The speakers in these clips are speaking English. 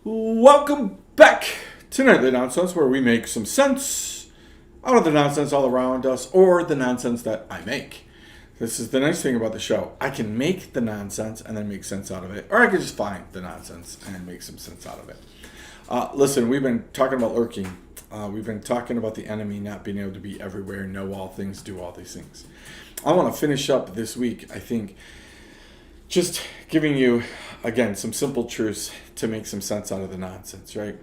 Welcome back to Nightly Nonsense, where we make some sense out of the nonsense all around us, or the nonsense that I make. This is the nice thing about the show. I can make the nonsense and then make sense out of it, or I can just find the nonsense and make some sense out of it. Listen, we've been talking about lurking. We've been talking about the enemy not being able to be everywhere, know all things, do all these things. I want to finish up this week, I think, just giving you, again, some simple truths to make some sense out of the nonsense, right?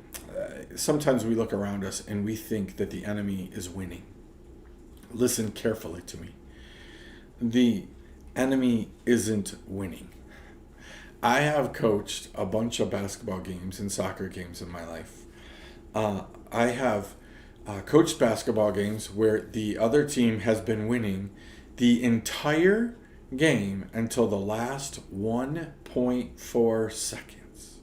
Sometimes we look around us and we think that the enemy is winning. Listen carefully to me. The enemy isn't winning. I have coached a bunch of basketball games and soccer games in my life. I have coached basketball games where the other team has been winning the entire game until the last 1.4 seconds.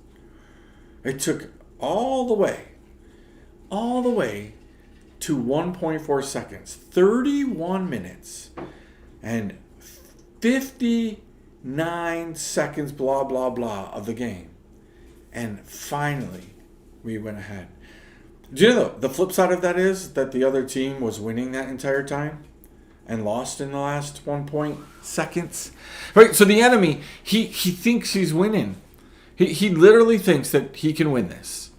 It took all the way to 1.4 seconds, 31 minutes and 59 seconds, blah, blah, blah, of the game. And finally, we went ahead. Do you know the flip side of that is that the other team was winning that entire time and lost in the last 1 point seconds? Right, so the enemy, he thinks he's winning. He literally thinks that he can win this.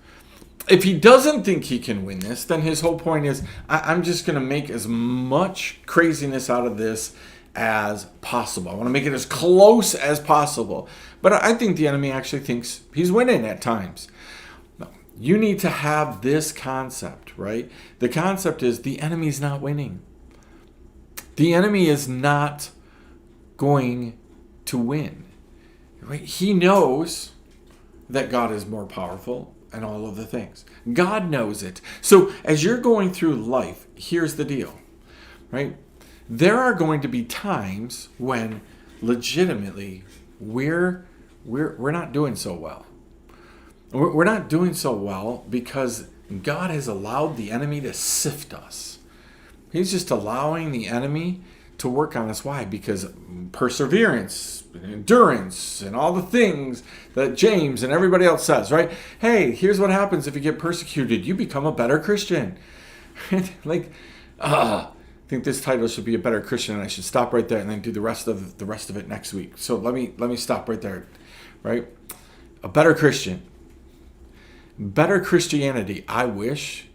If he doesn't think he can win this, then his whole point is, I'm just going to make as much craziness out of this as possible. I want to make it as close as possible. But I think the enemy actually thinks he's winning at times. You need to have this concept, right? The concept is the enemy's not winning. The enemy is not going to win. Right? He knows that God is more powerful and all of the things. God knows it. So as you're going through life, here's the deal, right? There are going to be times when legitimately we're not doing so well. We're not doing so well because God has allowed the enemy to sift us. He's just allowing the enemy to work on us. Why? Because perseverance, endurance, and all the things that James and everybody else says, right? Hey, here's what happens if you get persecuted. You become a better Christian. I think this title should be a better Christian, and I should stop right there and then do the rest of it next week. So let me stop right there, right? A better Christian. Better Christianity, I wish,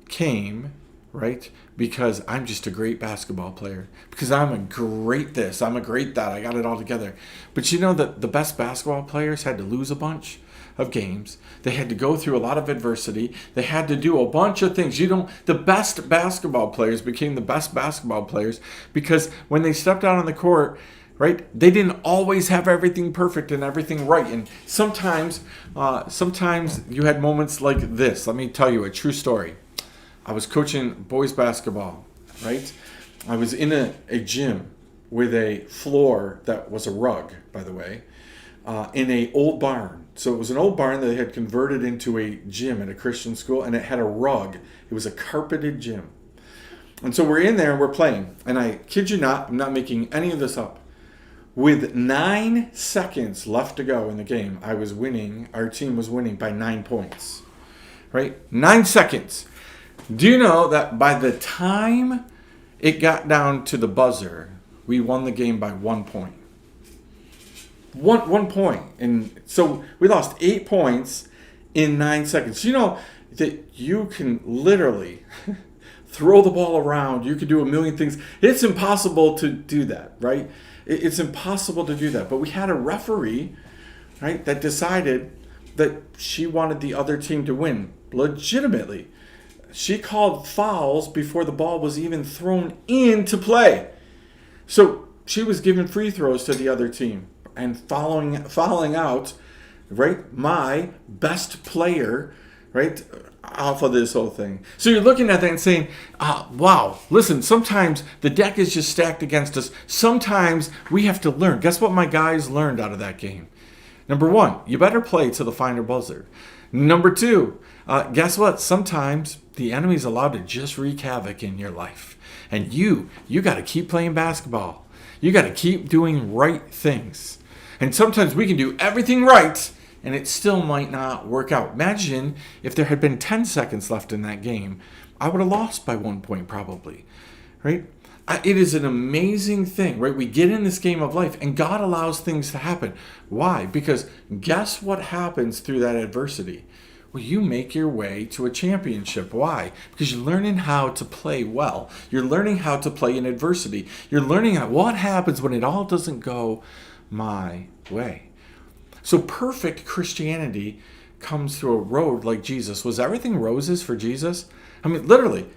came, right, because I'm just a great basketball player. Because I'm a great this, I'm a great that, I got it all together. But you know that the best basketball players had to lose a bunch of games. They had to go through a lot of adversity. They had to do a bunch of things. The best basketball players became the best basketball players because when they stepped out on the court, right, they didn't always have everything perfect and everything right. And sometimes you had moments like this. Let me tell you a true story. I was coaching boys basketball, right? I was in a gym with a floor that was a rug, by the way, in an old barn. So it was an old barn that they had converted into a gym at a Christian school, and it had a rug. It was a carpeted gym. And so we're in there and we're playing. And I kid you not, I'm not making any of this up. With 9 seconds left to go in the game, our team was winning by 9 points. Right? 9 seconds. Do you know that by the time it got down to the buzzer, we won the game by 1 point? One point. And so we lost 8 points in 9 seconds. You know that you can literally throw the ball around. You can do a million things. It's impossible to do that, right? It's impossible to do that. But we had a referee, right, that decided that she wanted the other team to win legitimately. She called fouls before the ball was even thrown into play. So she was giving free throws to the other team and fouling out, right, my best player, right, off of this whole thing. So you're looking at that and saying, wow, listen, sometimes the deck is just stacked against us. Sometimes we have to learn. Guess what my guys learned out of that game? Number one, you better play to the final buzzer. Number two, guess what? Sometimes the enemy's allowed to just wreak havoc in your life. And you got to keep playing basketball. You got to keep doing right things. And sometimes we can do everything right and it still might not work out. Imagine if there had been 10 seconds left in that game. I would have lost by 1 point probably, right? It is an amazing thing, right? We get in this game of life and God allows things to happen. Why? Because guess what happens through that adversity? Well, you make your way to a championship. Why? Because you're learning how to play well. You're learning how to play in adversity. You're learning what happens when it all doesn't go my way. So perfect Christianity comes through a road like Jesus. Was everything roses for Jesus? I mean, literally,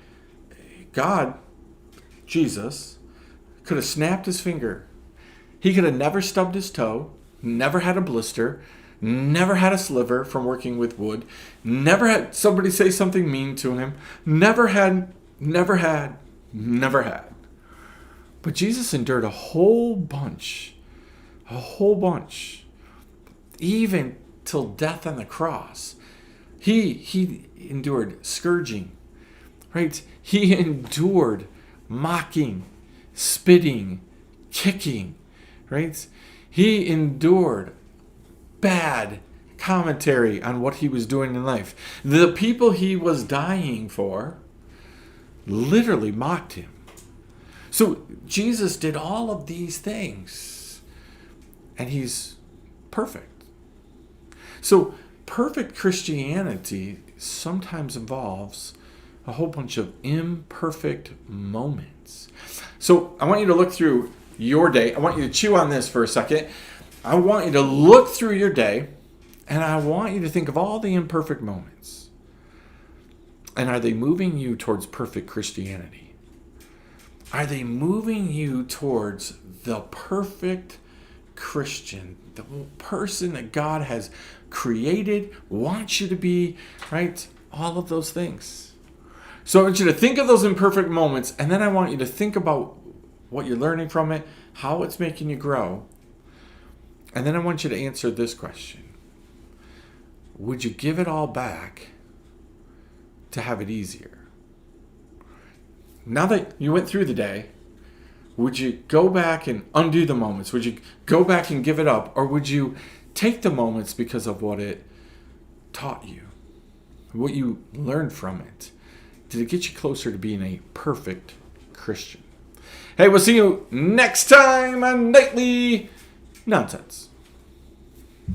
God, Jesus, could have snapped his finger. He could have never stubbed his toe, never had a blister, never had a sliver from working with wood, never had somebody say something mean to him, never had. But Jesus endured a whole bunch, even till death on the cross. He endured scourging, right? He endured mocking, spitting, kicking, right? He endured bad commentary on what he was doing in life. The people he was dying for literally mocked him. So Jesus did all of these things, and he's perfect. So perfect Christianity sometimes involves a whole bunch of imperfect moments. So I want you to look through your day. I want you to chew on this for a second. I want you to look through your day, and I want you to think of all the imperfect moments. And are they moving you towards perfect Christianity? Are they moving you towards the perfect Christian, the person that God has created, wants you to be, right? All of those things. So I want you to think of those imperfect moments, and then I want you to think about what you're learning from it, how it's making you grow. And then I want you to answer this question. Would you give it all back to have it easier? Now that you went through the day, would you go back and undo the moments? Would you go back and give it up? Or would you take the moments because of what it taught you? What you learned from it? Did it get you closer to being a perfect Christian? Hey, we'll see you next time on Nightly Nonsense.